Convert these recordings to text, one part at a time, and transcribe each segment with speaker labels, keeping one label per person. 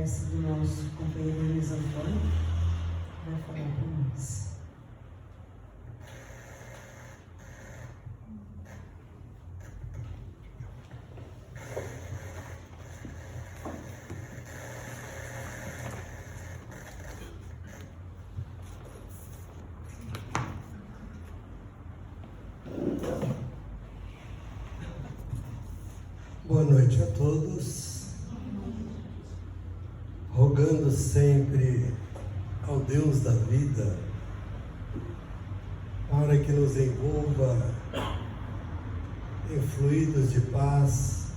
Speaker 1: prece do nosso companheiro Luiz Antônio, vai falar para nós.
Speaker 2: Boa noite a todos, rogando sempre ao Deus da vida para que nos envolva em fluidos de paz.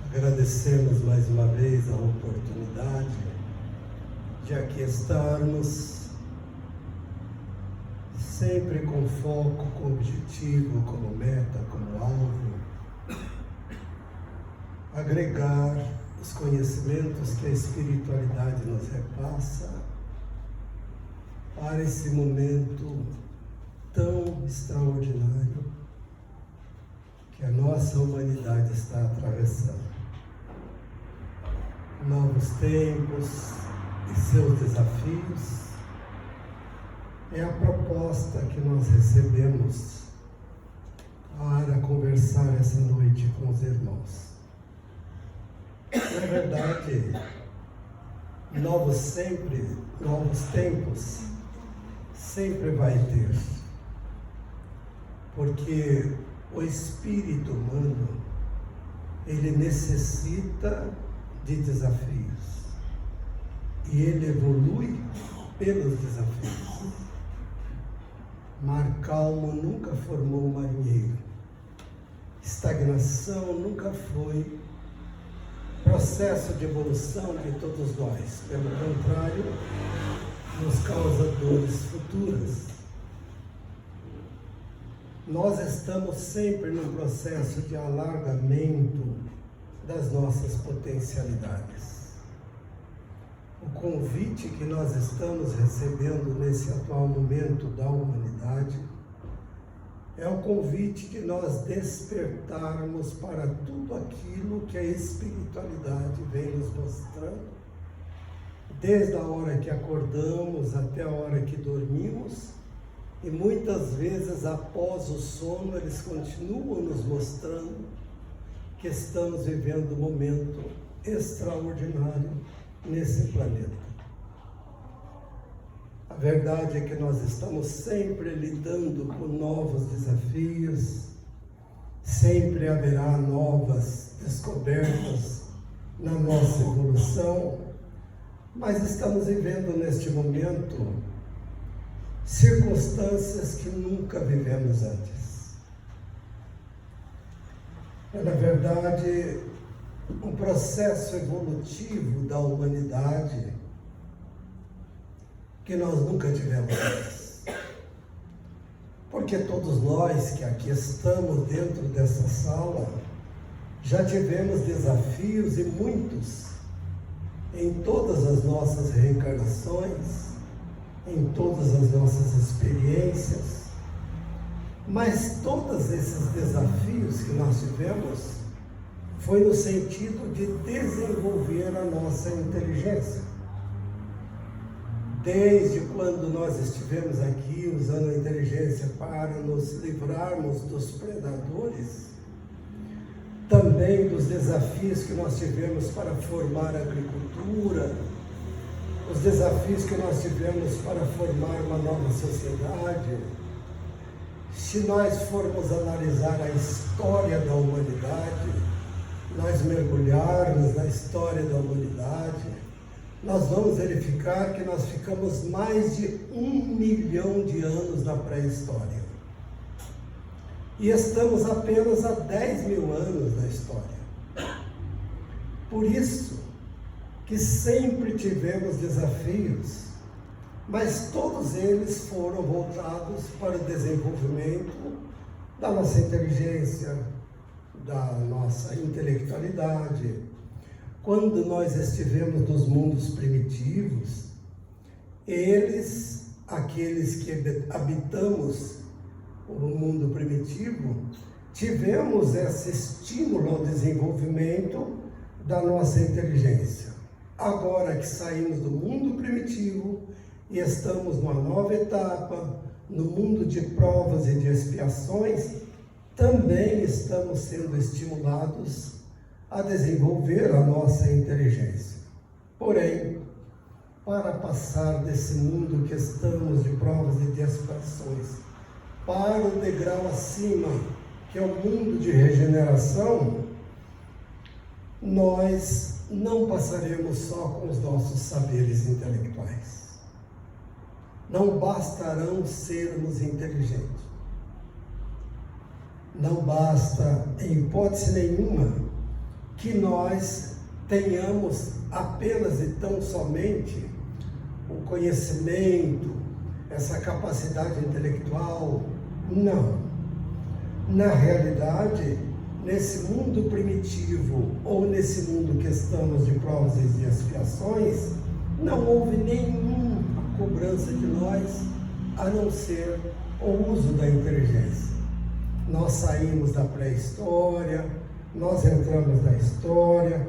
Speaker 2: Agradecemos mais uma vez a oportunidade de aqui estarmos, sempre com foco, com objetivo, como meta, como alvo, agregar os conhecimentos que a espiritualidade nos repassa para esse momento tão extraordinário que a nossa humanidade está atravessando. Novos tempos e seus desafios é a proposta que nós recebemos para conversar essa noite com os irmãos. Na verdade, novos tempos sempre vai ter, porque o espírito humano, ele necessita de desafios e ele evolui pelos desafios. Mar calmo nunca formou um marinheiro, estagnação nunca foi processo de evolução de todos nós. Pelo contrário, nos causa dores futuras. Nós estamos sempre num processo de alargamento das nossas potencialidades. O convite que nós estamos recebendo nesse atual momento da humanidade é o convite de nós despertarmos para tudo aquilo que a espiritualidade vem nos mostrando, desde a hora que acordamos até a hora que dormimos, e muitas vezes após o sono eles continuam nos mostrando que estamos vivendo um momento extraordinário nesse planeta. A verdade é que nós estamos sempre lidando com novos desafios, sempre haverá novas descobertas na nossa evolução, mas estamos vivendo neste momento circunstâncias que nunca vivemos antes. É, na verdade, um processo evolutivo da humanidade que nós nunca tivemos antes. Porque todos nós que aqui estamos dentro dessa sala já tivemos desafios, e muitos, em todas as nossas reencarnações, em todas as nossas experiências, mas todos esses desafios que nós tivemos foi no sentido de desenvolver a nossa inteligência. Desde quando nós estivemos aqui usando a inteligência para nos livrarmos dos predadores, também dos desafios que nós tivemos para formar a agricultura, os desafios que nós tivemos para formar uma nova sociedade. Se nós formos analisar a história da humanidade, nós mergulharmos na história da humanidade, nós vamos verificar que nós ficamos mais de 1 milhão de anos na pré-história. E estamos apenas há 10 mil anos na história. Por isso que sempre tivemos desafios, mas todos eles foram voltados para o desenvolvimento da nossa inteligência, da nossa intelectualidade. Quando nós estivemos nos mundos primitivos, aqueles que habitamos o mundo primitivo, tivemos esse estímulo ao desenvolvimento da nossa inteligência. Agora que saímos do mundo primitivo e estamos numa nova etapa, no mundo de provas e de expiações, também estamos sendo estimulados a desenvolver a nossa inteligência. Porém, para passar desse mundo que estamos de provas e de expiações para o degrau acima, que é o mundo de regeneração, nós não passaremos só com os nossos saberes intelectuais. Não bastarão sermos inteligentes. Não basta, em hipótese nenhuma, que nós tenhamos apenas e tão somente o conhecimento, essa capacidade intelectual. Não. Na realidade, nesse mundo primitivo, ou nesse mundo que estamos de provas e de expiações, não houve nenhuma cobrança de nós, a não ser o uso da inteligência. Nós saímos da pré-história, nós entramos na história,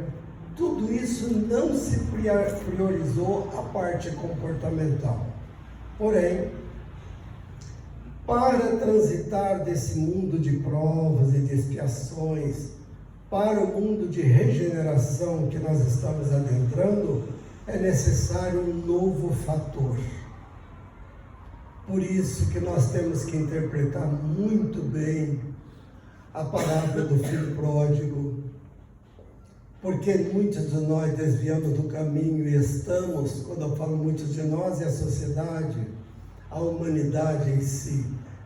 Speaker 2: tudo isso não se priorizou a parte comportamental. Porém, para transitar desse mundo de provas e de expiações para o mundo de regeneração que nós estamos adentrando, é necessário um novo fator. Por isso que nós temos que interpretar muito bem a parábola do filho pródigo, porque muitos de nós desviamos do caminho e estamos, quando eu falo muitos de nós, é a sociedade, a humanidade em si,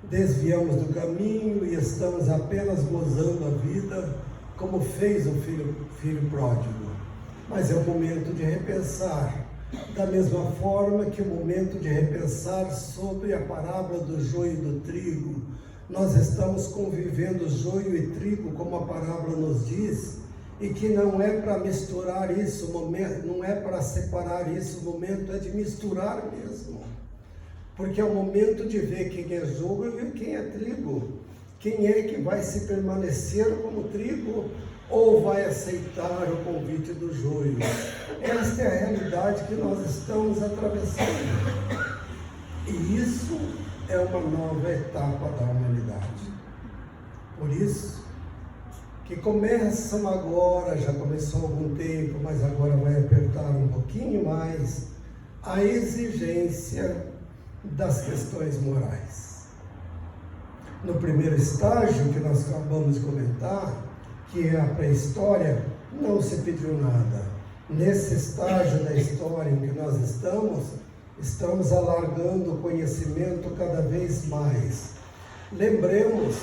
Speaker 2: desviamos do caminho e estamos apenas gozando a vida, como fez o filho pródigo. Mas é o momento de repensar, da mesma forma que o momento de repensar sobre a parábola do joio e do trigo. Nós estamos convivendo joio e trigo, como a parábola nos diz, e que não é para misturar isso, não é para separar isso, o momento é de misturar mesmo. Porque é o momento de ver quem é joio e quem é trigo. Quem é que vai se permanecer como trigo ou vai aceitar o convite do joio? Esta é a realidade que nós estamos atravessando. E isso é uma nova etapa da humanidade. Por isso que começam agora, já começou há algum tempo, mas agora vai apertar um pouquinho mais, a exigência das questões morais. No primeiro estágio que nós acabamos de comentar, que é a pré-história, não se pediu nada. Nesse estágio da história em que nós estamos alargando o conhecimento cada vez mais. Lembremos,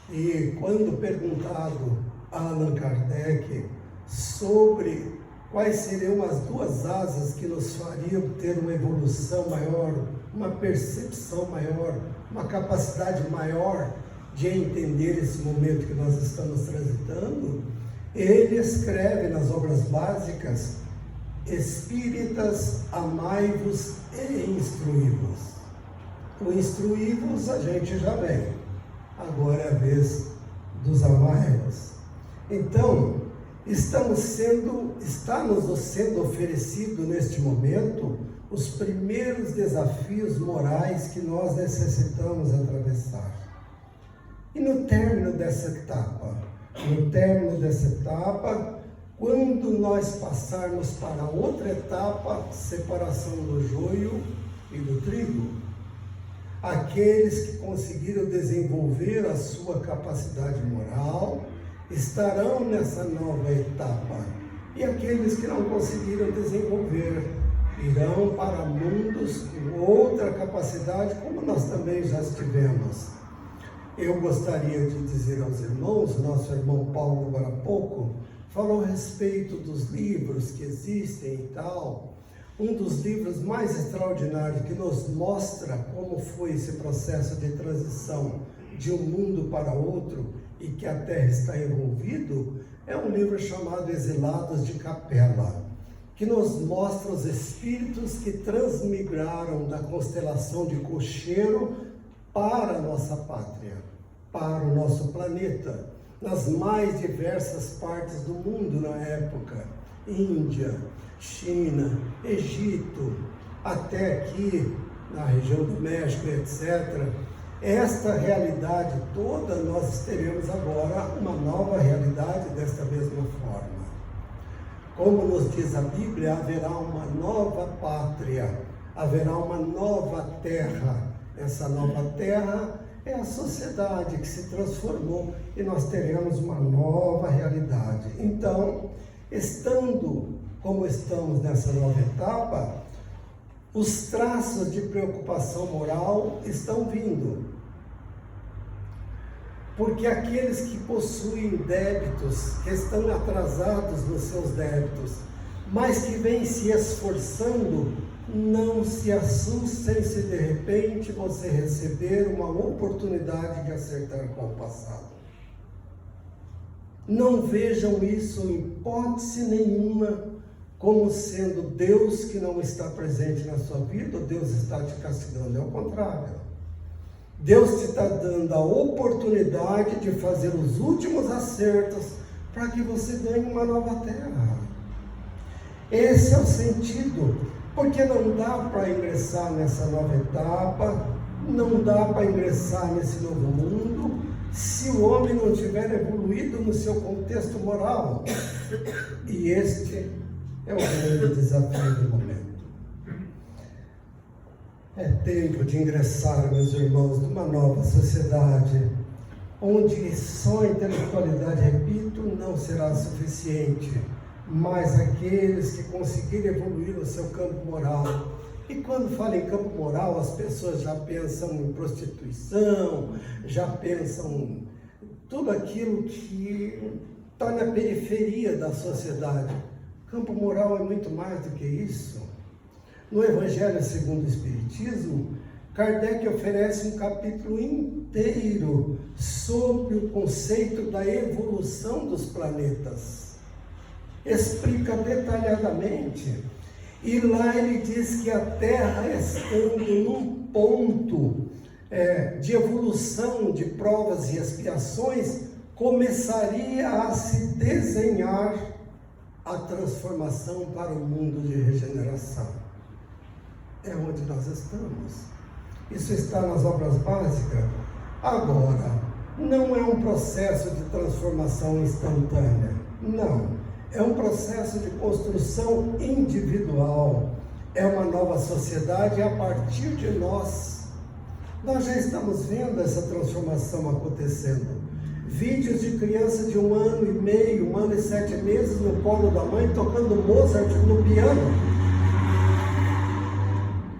Speaker 2: e quando perguntado a Allan Kardec sobre quais seriam as duas asas que nos fariam ter uma evolução maior, uma percepção maior, uma capacidade maior de entender esse momento que nós estamos transitando, ele escreve nas obras básicas: Espíritas, amai-vos e instruí-vos. O instruí-vos a gente já vem, agora é a vez dos amai-vos. Então, está-nos sendo oferecido neste momento os primeiros desafios morais que nós necessitamos atravessar. E no término dessa etapa, quando nós passarmos para outra etapa, separação do joio e do trigo, aqueles que conseguiram desenvolver a sua capacidade moral estarão nessa nova etapa, e aqueles que não conseguiram desenvolver irão para mundos com outra capacidade, como nós também já estivemos. Eu gostaria de dizer aos irmãos, nosso irmão Paulo agora há pouco falou a respeito dos livros que existem e tal. Um dos livros mais extraordinários que nos mostra como foi esse processo de transição de um mundo para outro e que a Terra está envolvido, é um livro chamado Exilados de Capela, que nos mostra os espíritos que transmigraram da constelação de Cocheiro para a nossa pátria, para o nosso planeta. nas mais diversas partes do mundo na época, Índia, China, Egito, até aqui na região do México, etc. Esta realidade toda, nós teremos agora uma nova realidade desta mesma forma. Como nos diz a Bíblia, haverá uma nova pátria, haverá uma nova terra. Essa nova terra é a sociedade que se transformou e nós teremos uma nova realidade. Então, estando como estamos nessa nova etapa, os traços de preocupação moral estão vindo. Porque aqueles que possuem débitos, que estão atrasados nos seus débitos, mas que vêm se esforçando, não se assustem se de repente você receber uma oportunidade de acertar com o passado. Não vejam isso em hipótese nenhuma como sendo Deus que não está presente na sua vida, ou Deus está te castigando. É o contrário. Deus te está dando a oportunidade de fazer os últimos acertos para que você ganhe uma nova terra. Esse é o sentido, porque não dá para ingressar nessa nova etapa, não dá para ingressar nesse novo mundo, se o homem não tiver evoluído no seu contexto moral. E este é o grande desafio do momento. É tempo de ingressar, meus irmãos, numa nova sociedade, onde só a intelectualidade, repito, não será suficiente, mas aqueles que conseguirem evoluir no seu campo moral. E quando falo em campo moral, as pessoas já pensam em prostituição, já pensam em tudo aquilo que está na periferia da sociedade. Campo moral é muito mais do que isso. No Evangelho segundo o Espiritismo, Kardec oferece um capítulo inteiro sobre o conceito da evolução dos planetas. Explica detalhadamente. E lá ele diz que a Terra, estando num ponto de evolução de provas e expiações, começaria a se desenhar a transformação para o mundo de regeneração. É onde nós estamos. Isso está nas obras básicas. Agora, não é um processo de transformação instantânea. Não. É um processo de construção individual. É uma nova sociedade a partir de nós. Nós já estamos vendo essa transformação acontecendo. Vídeos de criança de 1 ano e meio, 1 ano e 7 meses no colo da mãe, tocando Mozart no piano.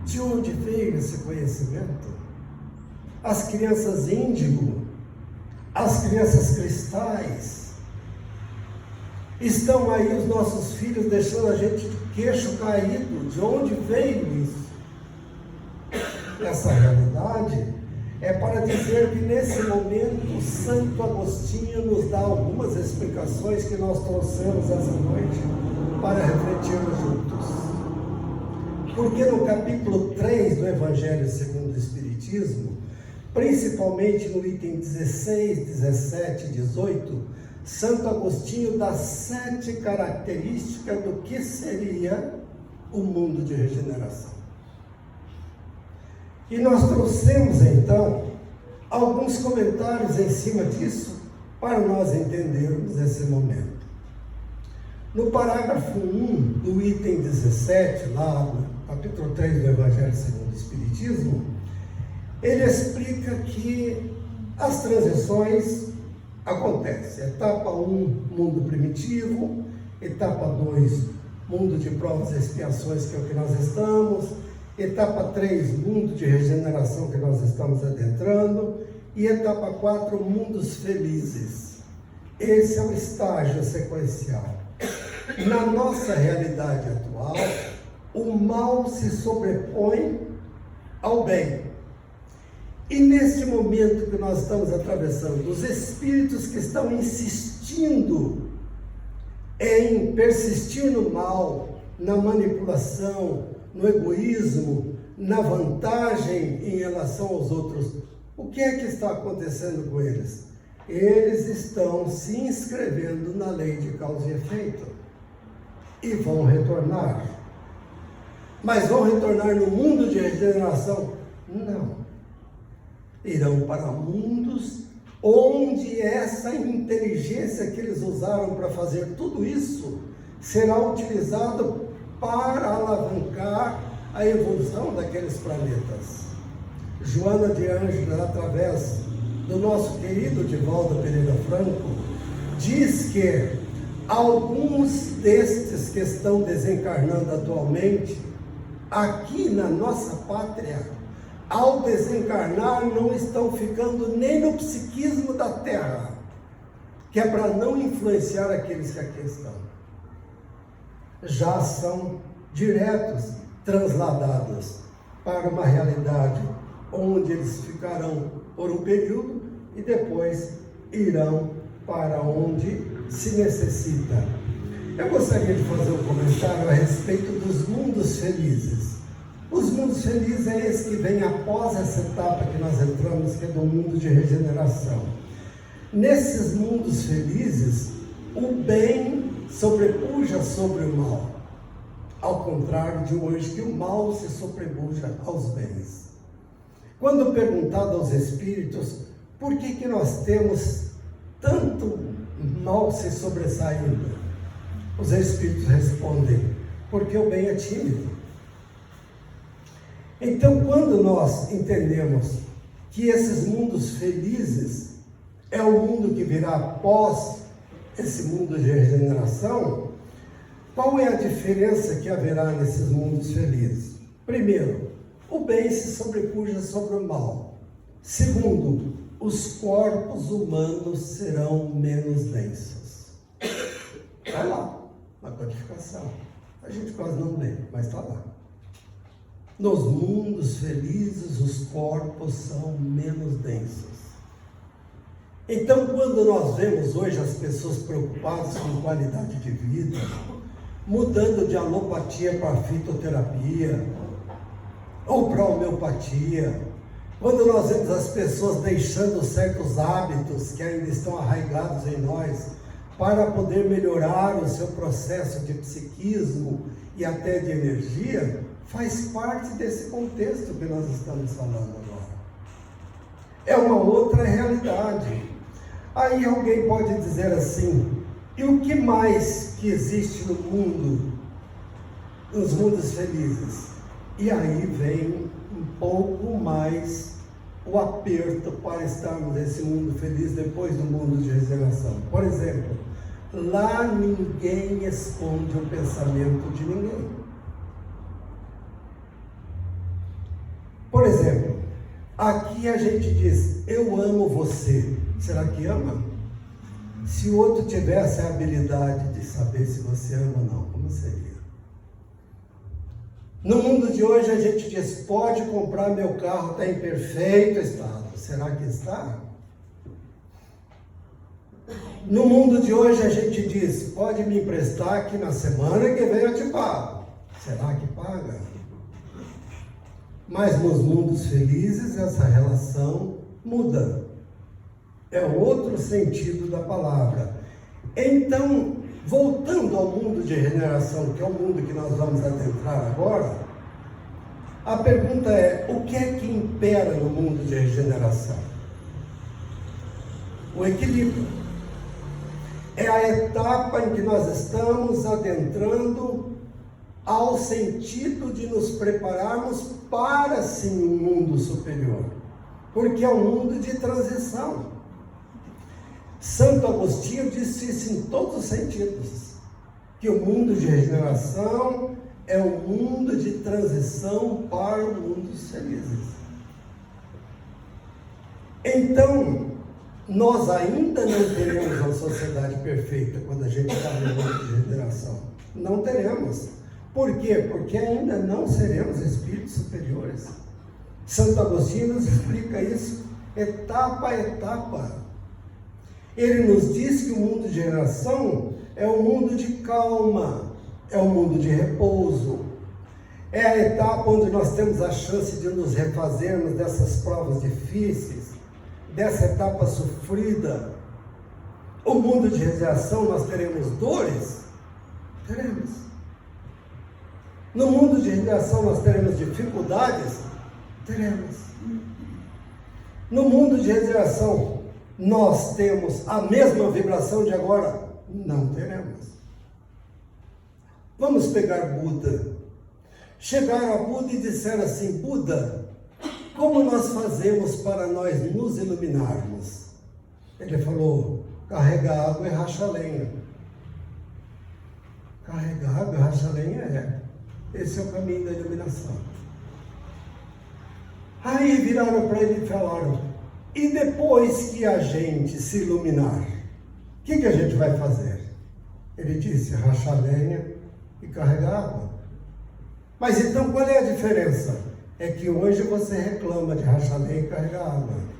Speaker 2: De onde veio esse conhecimento? As crianças índigo, as crianças cristais. Estão aí os nossos filhos deixando a gente de queixo caído. De onde veio isso? Essa realidade é para dizer que nesse momento Santo Agostinho nos dá algumas explicações que nós trouxemos essa noite para refletirmos juntos. Porque no capítulo 3 do Evangelho segundo o Espiritismo, principalmente no item 16, 17 e 18, Santo Agostinho dá 7 características do que seria o mundo de regeneração. E nós trouxemos então alguns comentários em cima disso para nós entendermos esse momento. No parágrafo 1 do item 17, lá no capítulo 3 do Evangelho segundo o Espiritismo, ele explica que as transições acontecem. Etapa 1, mundo primitivo. Etapa 2, mundo de provas e expiações, que é o que nós estamos. Etapa 3, mundo de regeneração, que nós estamos adentrando. E etapa 4, mundos felizes. Esse é o estágio sequencial. Na nossa realidade atual, o mal se sobrepõe ao bem. E neste momento que nós estamos atravessando, os espíritos que estão insistindo em persistir no mal, na manipulação, no egoísmo, na vantagem em relação aos outros, o que é que está acontecendo com eles? eles estão se inscrevendo na lei de causa e efeito e vão retornar. Mas vão retornar no mundo de regeneração? Não. Irão para mundos onde essa inteligência que eles usaram para fazer tudo isso será utilizada para alavancar a evolução daqueles planetas. Joana de Ângeles, através do nosso querido Divaldo Pereira Franco, diz que alguns destes que estão desencarnando atualmente, aqui na nossa pátria, ao desencarnar, não estão ficando nem no psiquismo da Terra, que é para não influenciar aqueles que aqui estão. Já são diretos transladados para uma realidade onde eles ficarão por um período e depois irão para onde se necessita. Eu gostaria de fazer um comentário a respeito dos mundos felizes. Os mundos felizes é esse que vem após essa etapa que nós entramos, que é do mundo de regeneração. Nesses mundos felizes, o bem sobrepuja sobre o mal, ao contrário de hoje, que o mal se sobrepuja aos bens. Quando perguntado aos espíritos por que nós temos tanto mal se sobressaindo, os espíritos respondem: porque o bem é tímido. Então, quando nós entendemos que esses mundos felizes é o mundo que virá após esse mundo de regeneração, qual é a diferença que haverá nesses mundos felizes? Primeiro, o bem se sobrepuja sobre o mal. Segundo, os corpos humanos serão menos densos. Está lá, na codificação. A gente quase não lê, mas está lá. Nos mundos felizes, os corpos são menos densos. Então, quando nós vemos hoje as pessoas preocupadas com qualidade de vida, mudando de alopatia para fitoterapia, ou para homeopatia, quando nós vemos as pessoas deixando certos hábitos que ainda estão arraigados em nós, para poder melhorar o seu processo de psiquismo e até de energia, faz parte desse contexto que nós estamos falando agora. É uma outra realidade. Aí alguém pode dizer assim: e o que mais que existe no mundo, nos mundos felizes? E aí vem um pouco mais o aperto para estarmos nesse mundo feliz depois do mundo de regeneração. Por exemplo, lá ninguém esconde o pensamento de ninguém. Por exemplo, aqui a gente diz: eu amo você. Será que ama? Se o outro tivesse a habilidade de saber se você ama ou não, como seria? No mundo de hoje a gente diz: pode comprar meu carro, está em perfeito estado. Será que está? No mundo de hoje a gente diz: pode me emprestar que na semana que vem eu te pago. Será que paga? Mas nos mundos felizes essa relação muda. É outro sentido da palavra. Então, voltando ao mundo de regeneração, que é o mundo que nós vamos adentrar agora, a pergunta é: o que é que impera no mundo de regeneração? O equilíbrio. É a etapa em que nós estamos adentrando ao sentido de nos prepararmos para, sim, um mundo superior. Porque é um mundo de transição. Santo Agostinho disse isso em todos os sentidos, que o mundo de regeneração é um mundo de transição para o mundo dos felizes. Então, nós ainda não teremos uma sociedade perfeita quando a gente está no mundo de regeneração. Não teremos. Por quê? Porque ainda não seremos espíritos superiores. Santo Agostinho nos explica isso etapa a etapa. Ele nos diz que o mundo de regeneração é um mundo de calma, é um mundo de repouso, é a etapa onde nós temos a chance de nos refazermos dessas provas difíceis, dessa etapa sofrida, o mundo de regeneração nós teremos dores? Teremos. No mundo de regeneração nós teremos dificuldades? Teremos. No mundo de regeneração nós temos a mesma vibração de agora? Não teremos. Vamos pegar Buda. Chegaram a Buda e disseram assim: Buda, como nós fazemos para nós nos iluminarmos? Ele falou: carrega água e racha lenha. Carrega água e racha lenha esse é o caminho da iluminação. Aí viraram para ele e falaram: e depois que a gente se iluminar, o que a gente vai fazer? Ele disse: rachar lenha e carregar água. Mas então qual é a diferença? É que hoje você reclama de rachar lenha e carregar água.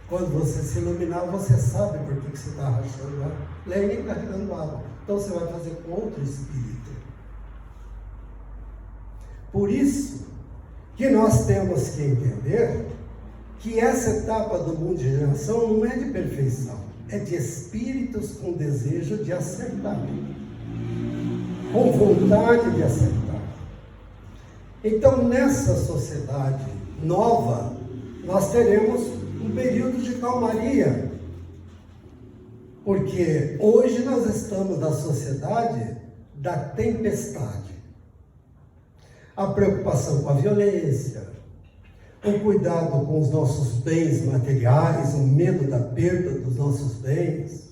Speaker 2: Quando você se iluminar, você sabe por que você está rachando lenha e carregando água. Então você vai fazer com outro espírito. Por isso que nós temos que entender que essa etapa do mundo de regeneração não é de perfeição, é de espíritos com desejo de acertar, com vontade de acertar. Então, nessa sociedade nova, nós teremos um período de calmaria, porque hoje nós estamos na sociedade da tempestade. A preocupação com a violência, o cuidado com os nossos bens materiais, o medo da perda dos nossos bens.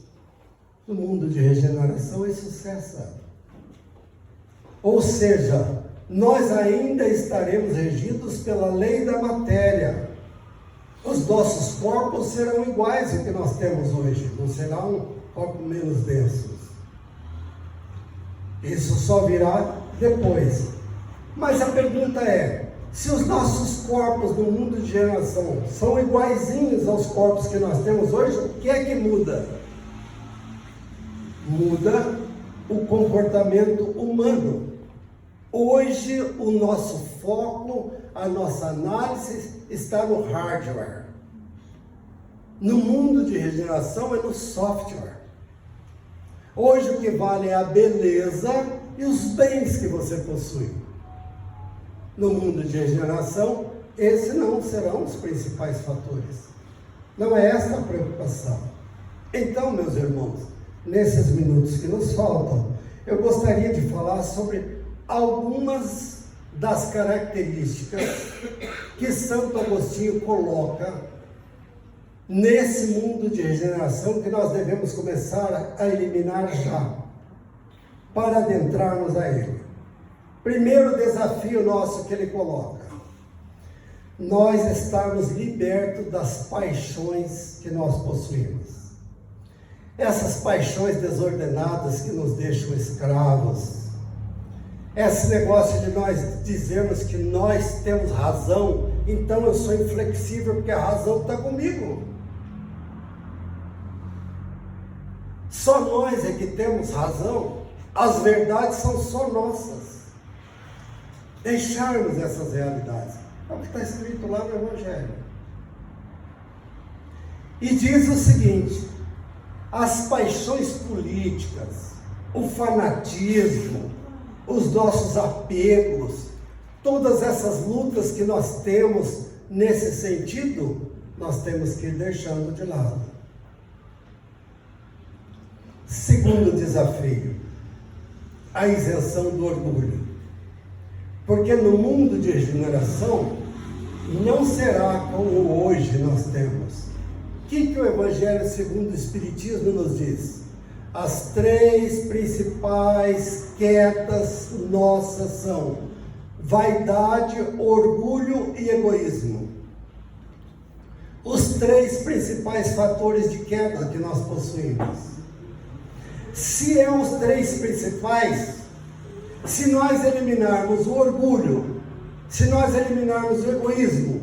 Speaker 2: No mundo de regeneração isso cessa. Ou seja, nós ainda estaremos regidos pela lei da matéria. Os nossos corpos serão iguais ao que nós temos hoje, não será um corpo menos denso. Isso só virá depois. Mas a pergunta é: se os nossos corpos no mundo de regeneração são iguaizinhos aos corpos que nós temos hoje, o que é que muda? Muda o comportamento humano. Hoje o nosso foco, a nossa análise está no hardware. No mundo de regeneração é no software. Hoje o que vale é a beleza e os bens que você possui. No mundo de regeneração, esses não serão os principais fatores. Não é essa a preocupação. Então, meus irmãos, nesses minutos que nos faltam, eu gostaria de falar sobre algumas das características que Santo Agostinho coloca nesse mundo de regeneração que nós devemos começar a eliminar já, para adentrarmos a ele. Primeiro desafio nosso que ele coloca: nós estarmos libertos das paixões que nós possuímos. Essas paixões desordenadas que nos deixam escravos. Esse negócio de nós dizermos que nós temos razão, então eu sou inflexível porque a razão está comigo. Só nós é que temos razão, as verdades são só nossas. Deixarmos essas realidades. É o que está escrito lá no Evangelho. E diz o seguinte: as paixões políticas, o fanatismo, os nossos apegos, todas essas lutas que nós temos nesse sentido, nós temos que ir deixando de lado. Segundo desafio, a isenção do orgulho. Porque no mundo de regeneração não será como hoje nós temos. O que o Evangelho segundo o Espiritismo nos diz? As três principais quedas nossas são vaidade, orgulho e egoísmo. Os três principais fatores de queda que nós possuímos. Se é os três principais, se nós eliminarmos o orgulho, se nós eliminarmos o egoísmo,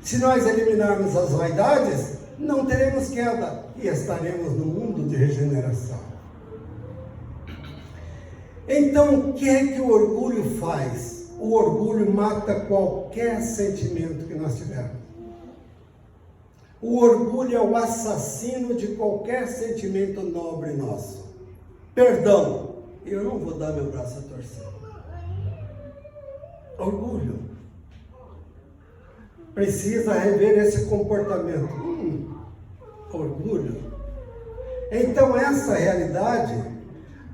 Speaker 2: se nós eliminarmos as vaidades, não teremos queda e estaremos no mundo de regeneração. Então, o que é que o orgulho faz? O orgulho mata qualquer sentimento que nós tivermos. O orgulho é o assassino de qualquer sentimento nobre nosso. Perdão, eu não vou dar meu braço a torcer. Orgulho. Precisa rever esse comportamento. Orgulho. Então, essa realidade,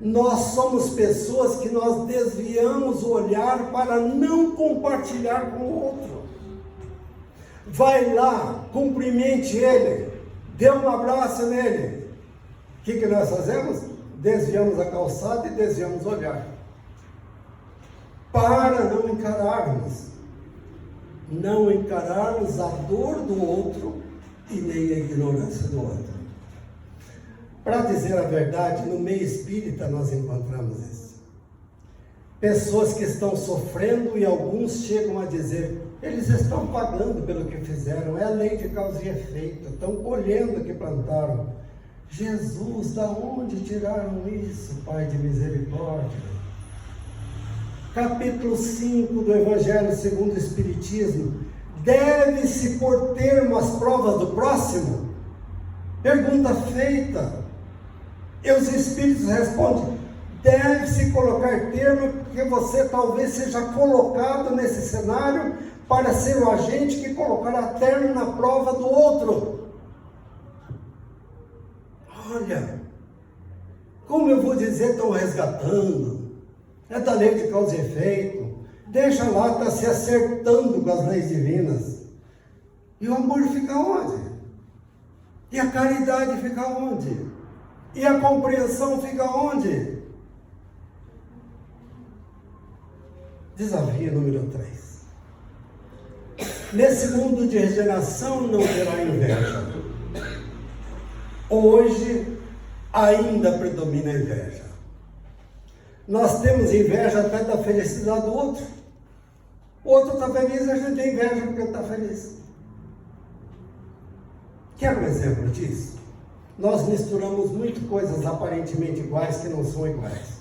Speaker 2: nós somos pessoas que nós desviamos o olhar para não compartilhar com o outro. Vai lá, cumprimente ele, dê um abraço nele. O que nós fazemos? Desviamos a calçada e desviamos o olhar. Para não encararmos a dor do outro e nem a ignorância do outro. Para dizer a verdade, no meio espírita nós encontramos isso. Pessoas que estão sofrendo e alguns chegam a dizer, eles estão pagando pelo que fizeram, é a lei de causa e efeito, estão colhendo o que plantaram. Jesus, da onde tiraram isso, Pai de misericórdia? Capítulo 5 do Evangelho segundo o Espiritismo, deve-se pôr termo às provas do próximo? Pergunta feita. E os Espíritos respondem, deve-se colocar termo porque você talvez seja colocado nesse cenário para ser o agente que colocará termo na prova do outro. Olha, como eu vou dizer, estão resgatando, é da lei de causa e efeito, deixa lá, está se acertando com as leis divinas. E o amor fica onde? E a caridade fica onde? E a compreensão fica onde? Desafio número 3. Nesse mundo de regeneração não terá inveja. Hoje ainda predomina a inveja. Nós temos inveja até da felicidade do outro. O outro está feliz, a gente tem inveja porque está feliz. Quer um exemplo disso? Nós misturamos muito coisas aparentemente iguais que não são iguais.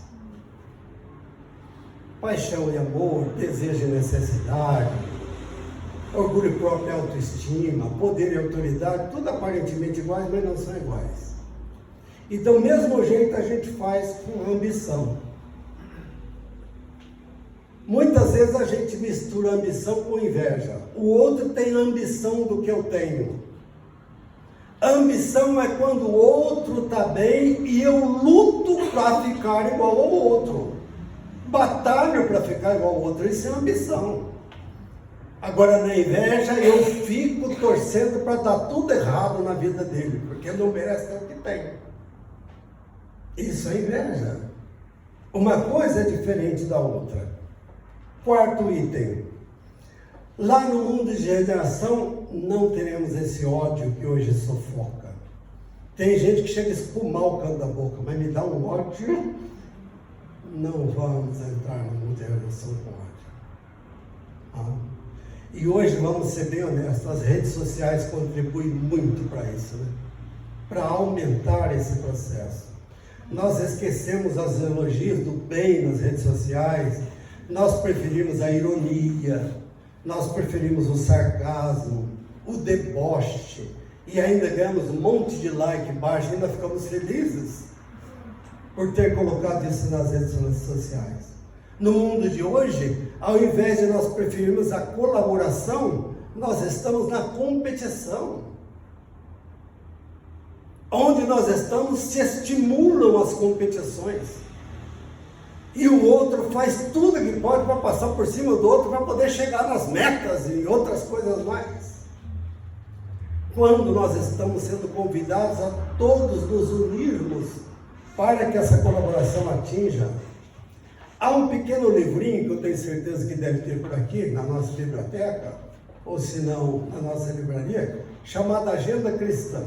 Speaker 2: Paixão e amor, desejo e necessidade, orgulho próprio e autoestima, poder e autoridade, tudo aparentemente iguais, mas não são iguais. E do mesmo jeito a gente faz com ambição. Muitas vezes a gente mistura ambição com inveja. O outro tem ambição do que eu tenho. Ambição é quando o outro está bem e eu luto para ficar igual ao outro. Batalho para ficar igual ao outro. Isso é ambição. Agora, na inveja, eu fico torcendo para dar tudo errado na vida dele, porque ele não merece ter o que tem. Isso é inveja. Uma coisa é diferente da outra. Quarto item. Lá no mundo de regeneração, não teremos esse ódio que hoje sufoca. Tem gente que chega a espumar o canto da boca, mas me dá um ódio. Não vamos entrar no mundo de regeneração com ódio. E hoje, vamos ser bem honestos, as redes sociais contribuem muito para isso, né? Para aumentar esse processo. Nós esquecemos os elogios do bem nas redes sociais, nós preferimos a ironia, nós preferimos o sarcasmo, o deboche, e ainda ganhamos um monte de like baixo, ainda ficamos felizes por ter colocado isso nas redes sociais. No mundo de hoje, ao invés de nós preferirmos a colaboração, nós estamos na competição. Onde nós estamos, se estimulam as competições. E o outro faz tudo que pode para passar por cima do outro, para poder chegar nas metas e outras coisas mais. Quando nós estamos sendo convidados a todos nos unirmos para que essa colaboração atinja. Há um pequeno livrinho que eu tenho certeza que deve ter por aqui, na nossa biblioteca, ou se não, na nossa livraria, chamado Agenda Cristã.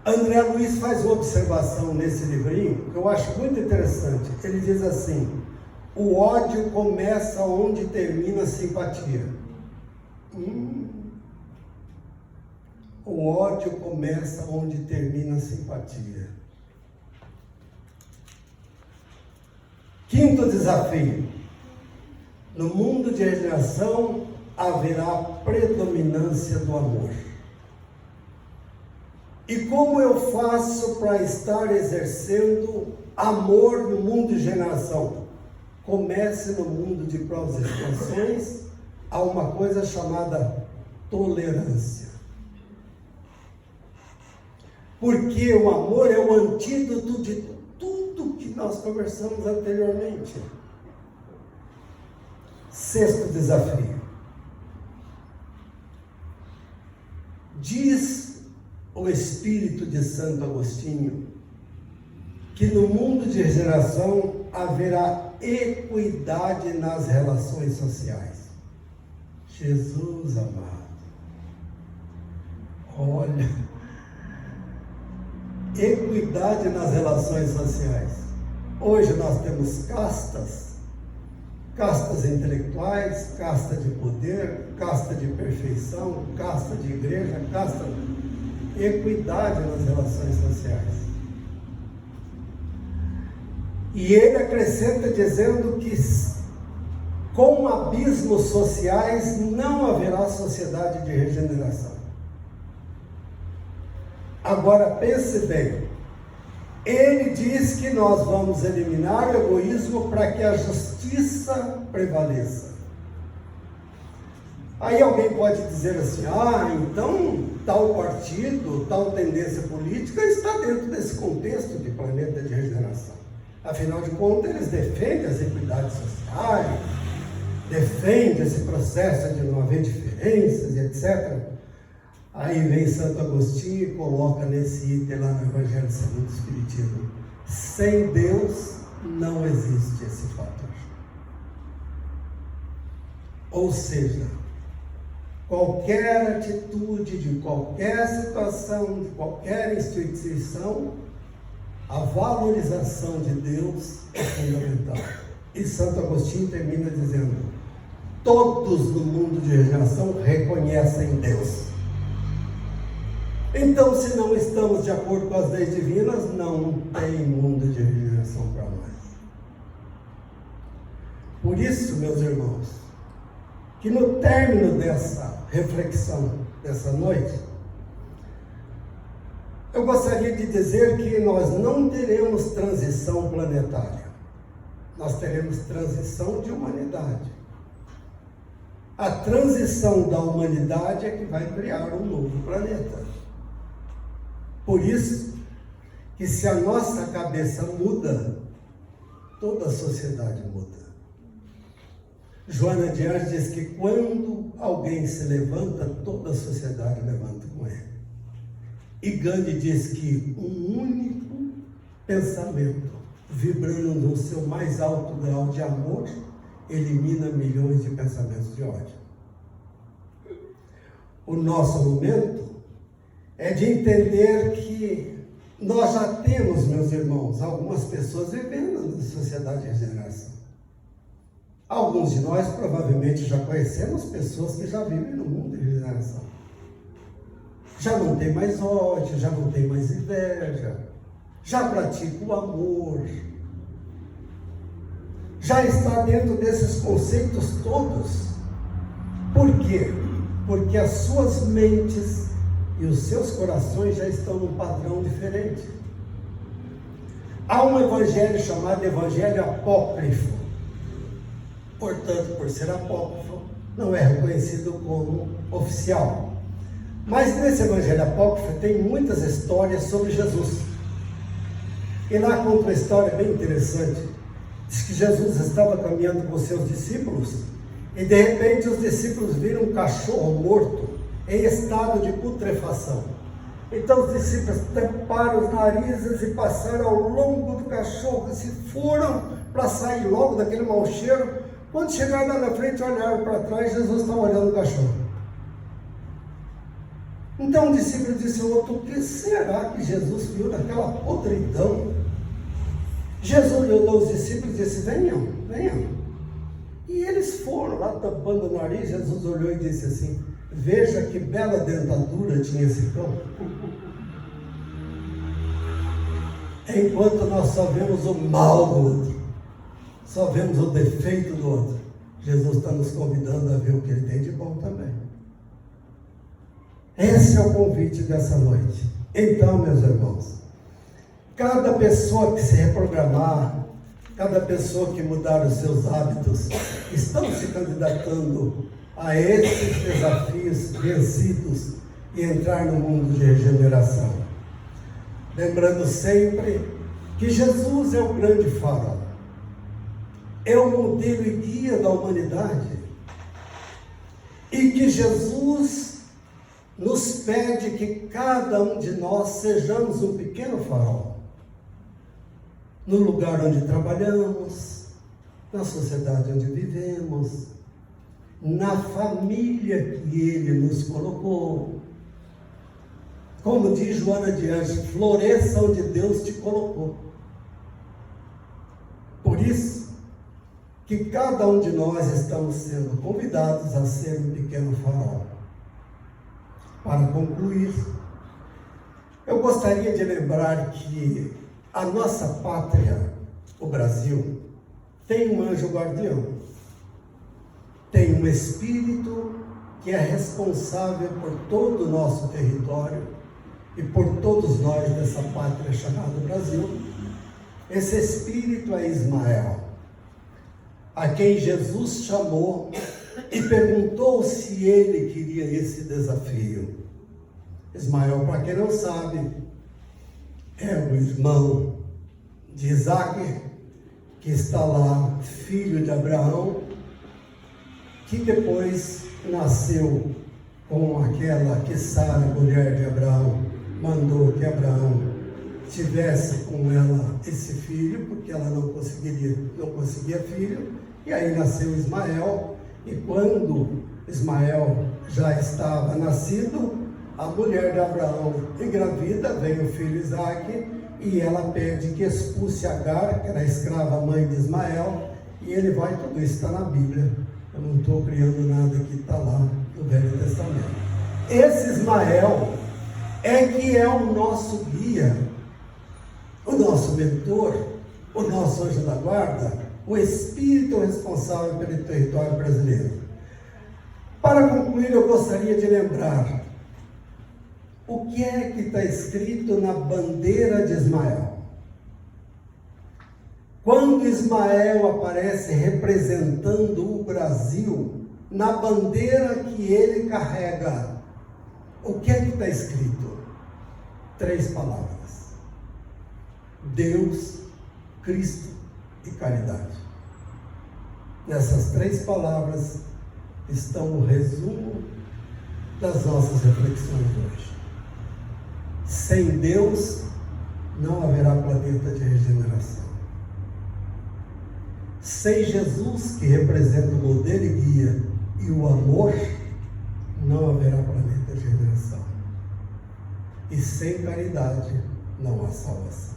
Speaker 2: André Luiz faz uma observação nesse livrinho, que eu acho muito interessante. Ele diz assim, o ódio começa onde termina a simpatia. O ódio começa onde termina a simpatia. Quinto desafio. No mundo de regeneração haverá predominância do amor. E como eu faço para estar exercendo amor no mundo de geração? Comece no mundo de provas e expansões a uma coisa chamada tolerância. Porque o amor é o antídoto de tudo que nós conversamos anteriormente. Sexto desafio. Diz o Espírito de Santo Agostinho que no mundo de regeneração haverá equidade nas relações sociais. Jesus amado, olha, equidade nas relações sociais. Hoje nós temos castas intelectuais, casta de poder, casta de perfeição, casta de igreja, equidade nas relações sociais. E ele acrescenta dizendo que com abismos sociais não haverá sociedade de regeneração. Agora pense bem, ele diz que nós vamos eliminar o egoísmo para que a justiça prevaleça. Aí alguém pode dizer assim, então tal partido, tal tendência política está dentro desse contexto de planeta de regeneração. Afinal de contas, eles defendem as equidades sociais, defendem esse processo de não haver diferenças, etc. Aí vem Santo Agostinho e coloca nesse item lá no Evangelho segundo o Espiritismo: sem Deus não existe esse fator. Ou seja, qualquer atitude, de qualquer situação, de qualquer instituição, a valorização de Deus é fundamental. E Santo Agostinho termina dizendo: todos no mundo de regeneração reconhecem Deus. Então, se não estamos de acordo com as leis divinas, não tem mundo de regeneração para nós. Por isso, meus irmãos, que no término dessa reflexão, dessa noite, eu gostaria de dizer que nós não teremos transição planetária. Nós teremos transição de humanidade. A transição da humanidade é que vai criar um novo planeta. Por isso, que se a nossa cabeça muda, toda a sociedade muda. Joana de Ângeles diz que quando alguém se levanta, toda a sociedade levanta com ele. E Gandhi diz que um único pensamento, vibrando no seu mais alto grau de amor, elimina milhões de pensamentos de ódio. O nosso momento é de entender que nós já temos, meus irmãos, algumas pessoas vivendo na sociedade de regeneração. Alguns de nós provavelmente já conhecemos pessoas que já vivem no mundo de regeneração. Já não tem mais ódio, já não tem mais inveja, já pratica o amor, já está dentro desses conceitos todos. Por quê? Porque as suas mentes e os seus corações já estão num padrão diferente. Há um evangelho chamado Evangelho Apócrifo. Portanto, por ser apócrifo, não é reconhecido como oficial. Mas nesse Evangelho Apócrifo tem muitas histórias sobre Jesus. E lá conta uma história bem interessante. Diz que Jesus estava caminhando com seus discípulos e de repente os discípulos viram um cachorro morto em estado de putrefação. Então os discípulos tamparam os narizes e passaram ao longo do cachorro e se foram para sair logo daquele mau cheiro. Quando chegaram lá na frente, olharam para trás, Jesus estava olhando o cachorro. Então o discípulo disse ao outro: o que será que Jesus viu naquela podridão? Jesus olhou os discípulos e disse: venham, venham. E eles foram lá tampando o nariz. Jesus olhou e disse assim: veja que bela dentadura tinha esse cão. Enquanto nós só vemos o mal do outro, só vemos o defeito do outro, Jesus está nos convidando a ver o que ele tem de bom também. Esse é o convite dessa noite. Então, meus irmãos, cada pessoa que se reprogramar, cada pessoa que mudar os seus hábitos, estão se candidatando a esses desafios vencidos e entrar no mundo de regeneração. Lembrando sempre que Jesus é o grande farol, é o modelo e guia da humanidade, e que Jesus nos pede que cada um de nós sejamos um pequeno farol, no lugar onde trabalhamos, na sociedade onde vivemos, na família que Ele nos colocou. Como diz Joana de Anjos, floresça onde Deus te colocou. Por isso que cada um de nós estamos sendo convidados a ser um pequeno farol. Para concluir, eu gostaria de lembrar que a nossa pátria, o Brasil, tem um anjo guardião, tem um espírito que é responsável por todo o nosso território e por todos nós dessa pátria chamada Brasil. Esse espírito é Ismael, a quem Jesus chamou e perguntou se ele queria esse desafio. Ismael, para quem não sabe, é o irmão de Isaac, que está lá, filho de Abraão, que depois nasceu com aquela que Sara, mulher de Abraão, mandou que Abraão tivesse com ela esse filho, porque ela não conseguia filho, e aí nasceu Ismael. E quando Ismael já estava nascido, a mulher de Abraão engravida, vem o filho Isaac, e ela pede que expulse Agar, que era a escrava mãe de Ismael, e ele vai, tudo isso está na Bíblia, eu não estou criando nada que está lá no Velho Testamento. Esse Ismael é que é o nosso guia, o nosso mentor, o nosso anjo da guarda, o espírito responsável pelo território brasileiro. Para concluir, eu gostaria de lembrar o que é que está escrito na bandeira de Ismael. Quando Ismael aparece representando o Brasil, na bandeira que ele carrega, o que é que está escrito? 3 palavras: Deus, Cristo e caridade. Nessas 3 palavras estão o resumo das nossas reflexões hoje. Sem Deus não haverá planeta de regeneração. Sem Jesus, que representa o modelo e guia, e o amor, não haverá planeta de regeneração. E sem caridade não há salvação.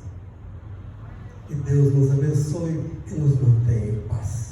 Speaker 2: Que Deus nos abençoe e nos mantenha em paz.